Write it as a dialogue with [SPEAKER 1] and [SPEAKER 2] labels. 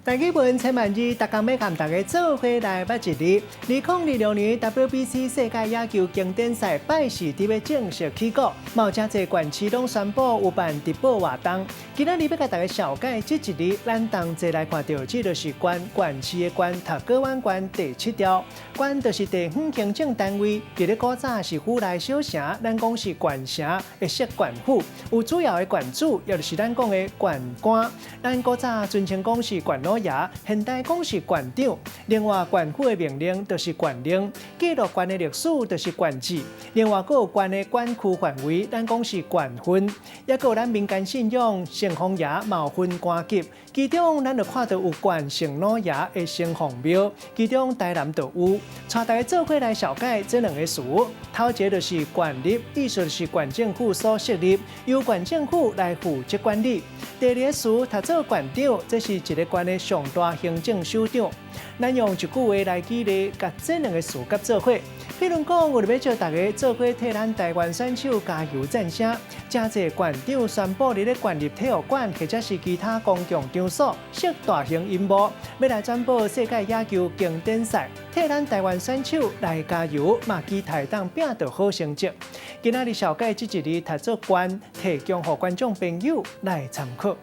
[SPEAKER 1] 大家问千万二，大家要和大家做伙来捌一日。2026年 WBC 世界野球经典赛拜四伫要正式起鼓，有真侪县市拢宣布有办直播活动。今仔日要甲大家小解这一日，咱同齐来看到，这就是县市的县读高湾县第7条。县就是地方行政单位，伫咧古早是府内小城，咱讲是县城，会设县府，有主要的县主，也就是咱讲的县官。咱古早尊称讲是县老爷，现代讲是县长。另外，县府的命令就是县令，记录县的历史就是县志。另外，还有县的管区范围，咱讲是县分。也有咱民间信仰城隍爷嘛有分官级，其中咱就看到有县城老爷的城隍庙，其中台南就有。带大家做伙来小解这两个词。头一个就是县立，意思就是县政府所设立，由县政府来负责管理。第二个词，读做县长，这是一个县的上大行政首长。咱用一句话来举例，甲这两个词合做伙。譬如讲，我哋要叫大家做伙替咱台湾选手加油赞声。真侪县长宣布伫咧县立体育馆或者是其他公共场所设大型荧幕，要来转播世界野球经典赛，替咱台湾选手来加油，嘛期待当拼到好成绩。今仔日小解这一日读做县，提供予观众朋友来参考。